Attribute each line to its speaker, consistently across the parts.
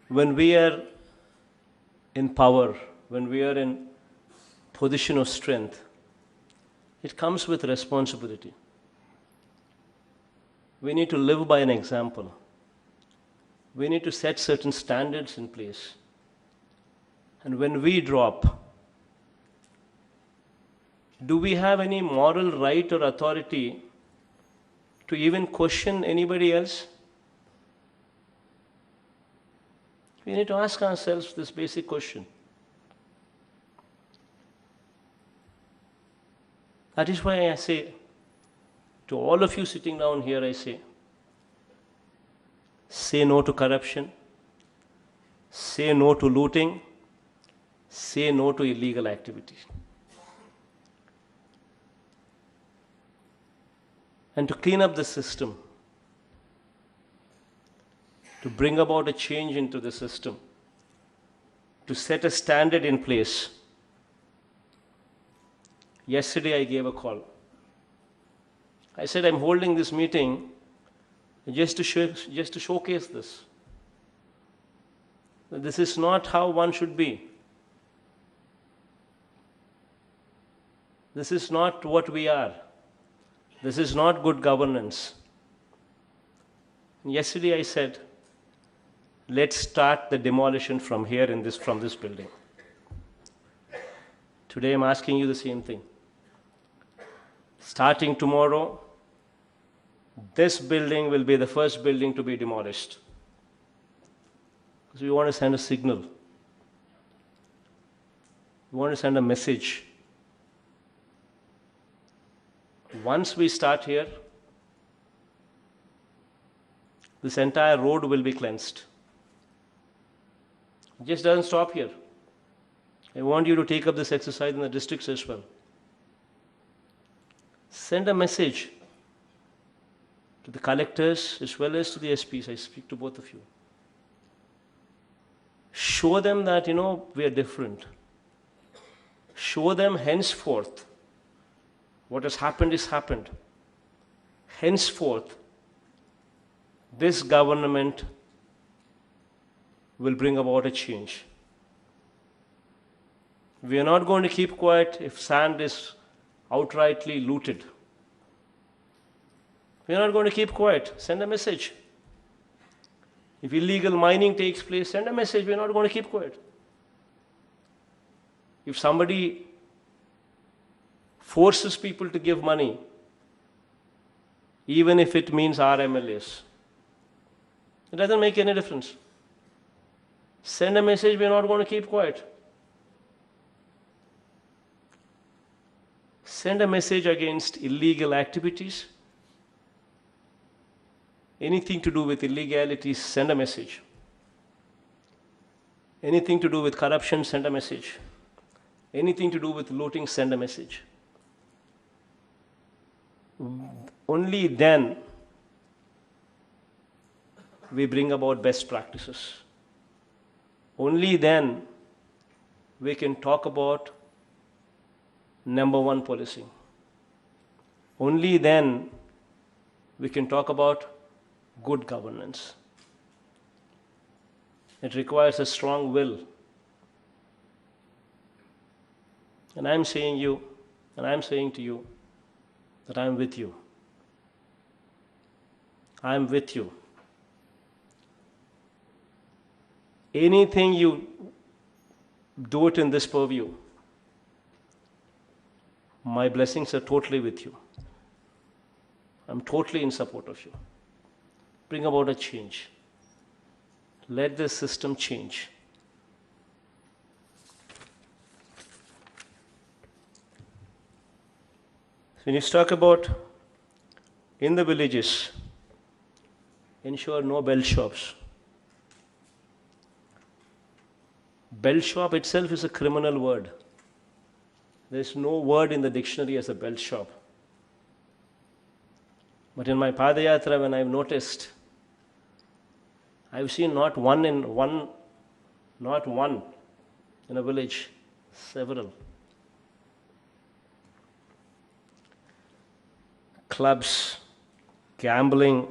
Speaker 1: When we are in power, when we are in position of strength, it comes with responsibility. We need to live by an example. We need to set certain standards in place. And when we drop, do we have any moral right or authority to even question anybody else? We need to ask ourselves this basic question. That is why I say to all of you sitting down here, I say no to corruption, say no to looting, say no to illegal activities. And to clean up the system, to bring about a change into the system, to set a standard in place. Yesterday I gave a call. I said I'm holding this meeting just to showcase this. This is not how one should be. This is not what we are. This is not good governance. Yesterday I said, let's start the demolition from here from this building. Today I'm asking you the same thing. Starting tomorrow, this building will be the first building to be demolished. Because we want to send a signal. We want to send a message. Once we start here, this entire road will be cleansed. It just doesn't stop here. I want you to take up this exercise in the districts as well. Send a message to the collectors as well as to the SPs. I speak to both of you. Show them that, we are different. Show them henceforth what has happened is happened. Henceforth, this government will bring about a change. We are not going to keep quiet if sand is outrightly looted. We are not going to keep quiet. Send a message. If illegal mining takes place, send a message. We are not going to keep quiet. If somebody forces people to give money, even if it means our MLAs, it doesn't make any difference. Send a message, we are not going to keep quiet. Send a message against illegal activities. Anything to do with illegalities, send a message. Anything to do with corruption, send a message. Anything to do with looting, send a message. Only then we bring about best practices. Only then we can talk about number one policing. Only then we can talk about good governance. It requires a strong will. And I'm saying to you that I'm with you. I'm with you. Anything you do it in this purview, my blessings are totally with you. I'm totally in support of you. Bring about a change. Let this system change. When you talk about in the villages, ensure no bell shops. Bell shop itself is a criminal word. There is no word in the dictionary as a bell shop. But in my Padayatra, when I've noticed, I've seen not one in a village, several. Clubs, gambling,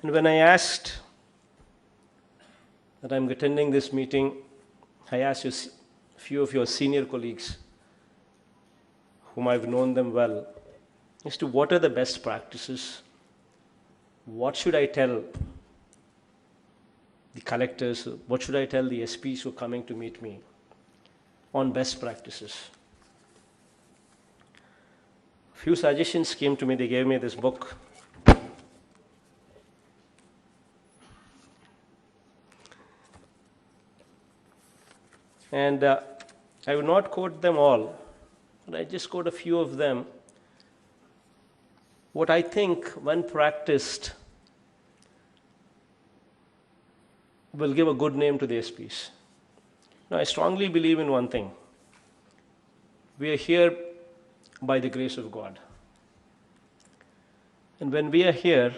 Speaker 1: And when I asked that I'm attending this meeting, I asked a few of your senior colleagues, whom I've known them well, as to what are the best practices, what should I tell the collectors, what should I tell the SPs who are coming to meet me on best practices. Few suggestions came to me. They gave me this book. And I will not quote them all, but I just quote a few of them. What I think, when practiced, will give a good name to the SPs. Now, I strongly believe in one thing. We are here by the grace of God. And when we are here,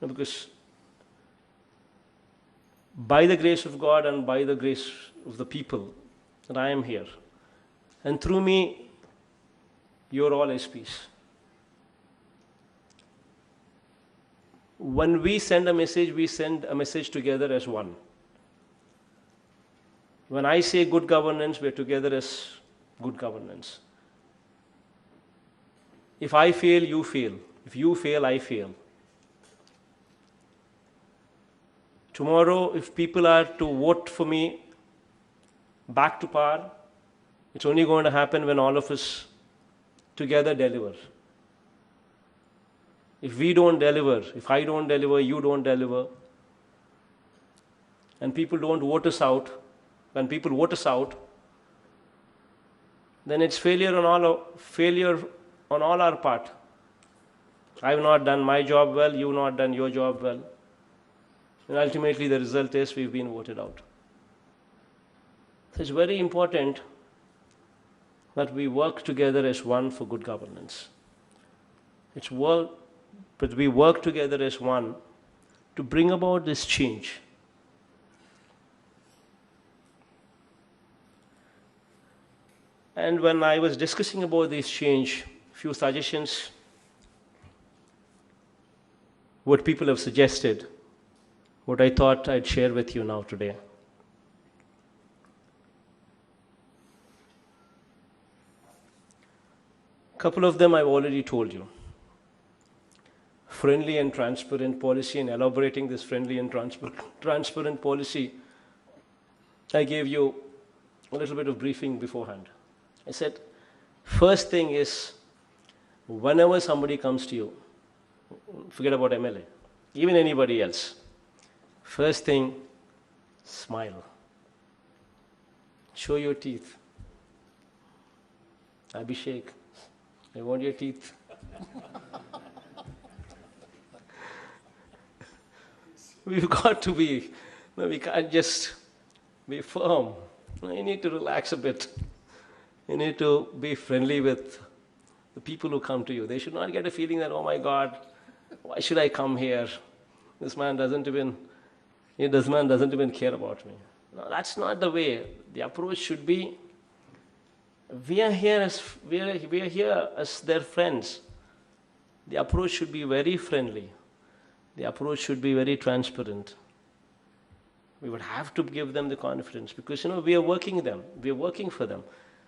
Speaker 1: because by the grace of God and by the grace of the people, that I am here. And through me, you're all SPs. When we send a message together as one. When I say good governance, we're together as good governance. If I fail, you fail. If you fail, I fail. Tomorrow, if people are to vote for me back to power, it's only going to happen when all of us together deliver. If we don't deliver, if I don't deliver, you don't deliver, and people don't vote us out, when people vote us out, then it's failure on all our part. I've not done my job well, you've not done your job well. And ultimately the result is we've been voted out. So it's very important that we work together as one for good governance. But we work together as one to bring about this change. And when I was discussing about this change, few suggestions, what people have suggested, what I thought I'd share with you now today. A couple of them I've already told you. Friendly and transparent policy, and elaborating this friendly and transparent policy, I gave you a little bit of briefing beforehand. I said, first thing is, whenever somebody comes to you, forget about MLA, even anybody else, first thing, smile. Show your teeth. Abhishek, I want your teeth. We've got to be, we can't just be firm. You need to relax a bit. You need to be friendly with the people who come to you. They should not get a feeling that, oh my God, why should I come here? This man doesn't even care about me. No, that's not the way. The approach should be, we are here as their friends. The approach should be very friendly. The approach should be very transparent. We would have to give them the confidence because, we are working them. We are working for them.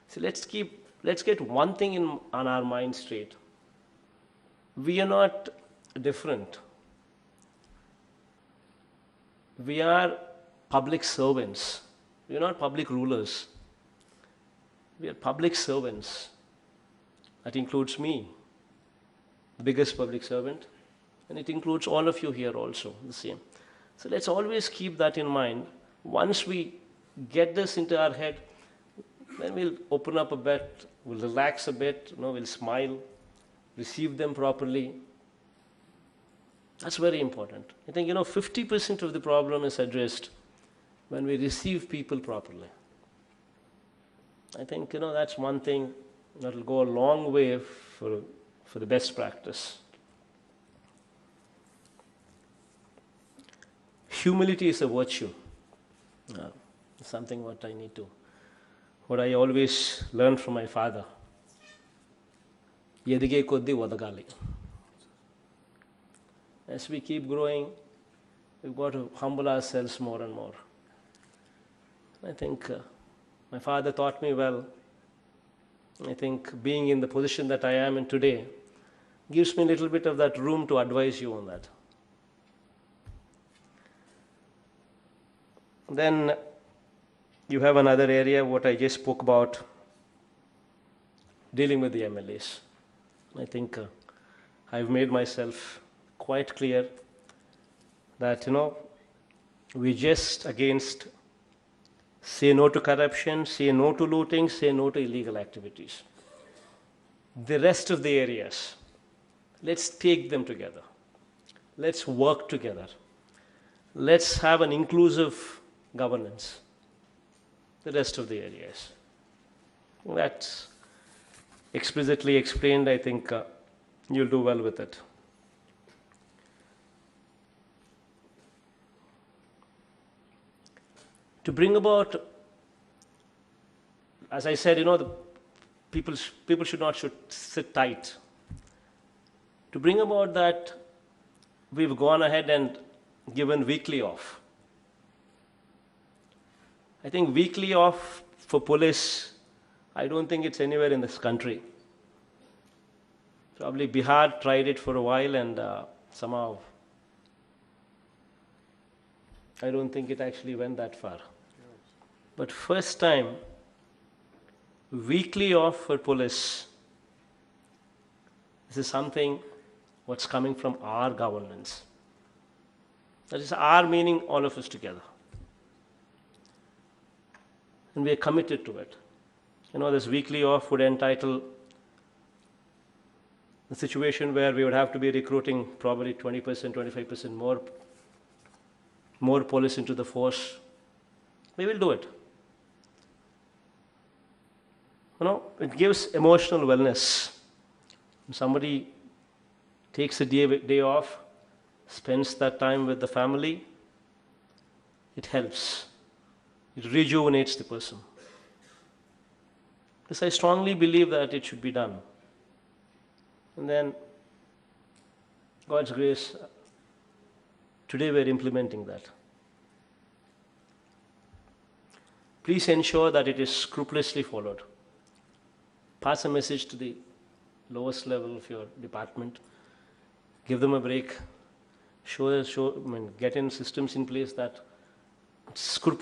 Speaker 1: So let's get one thing on our mind straight. We are not different. We are public servants. We are not public rulers. We are public servants. That includes me, the biggest public servant, and it includes all of you here also, the same. So let's always keep that in mind. Once we get this into our head, then we'll open up a bit, we'll relax a bit, we'll smile, receive them properly. That's very important. I think, 50% of the problem is addressed when we receive people properly. I think, that's one thing that will go a long way for the best practice. Humility is a virtue. Something what I always learned from my father. Edige koddi odagali. As we keep growing, we've got to humble ourselves more and more. I think my father taught me well. I think being in the position that I am in today gives me a little bit of that room to advise you on that. Then you have another area, what I just spoke about, dealing with the MLAs. I think I've made myself quite clear that, we just against say no to corruption, say no to looting, say no to illegal activities. The rest of the areas, let's take them together. Let's work together. Let's have an inclusive governance. The rest of the areas. That's explicitly explained. I think you'll do well with it. To bring about, as I said, the people should not sit tight. To bring about that, we've gone ahead and given weekly off. I think weekly off for police, I don't think it's anywhere in this country. Probably Bihar tried it for a while and somehow I don't think it actually went that far. But first time, weekly off for police, this is something what's coming from our governance. That is our meaning, all of us together. And we are committed to it. This weekly off would entitle the situation where we would have to be recruiting probably 20%, 25% more police into the force. We will do it. It gives emotional wellness. When somebody takes a day off, spends that time with the family, it helps. It rejuvenates the person. Because I strongly believe that it should be done. And then, God's grace, today we're implementing that. Please ensure that it is scrupulously followed. Pass a message to the lowest level of your department. Give them a break. Get in systems in place that scrupulously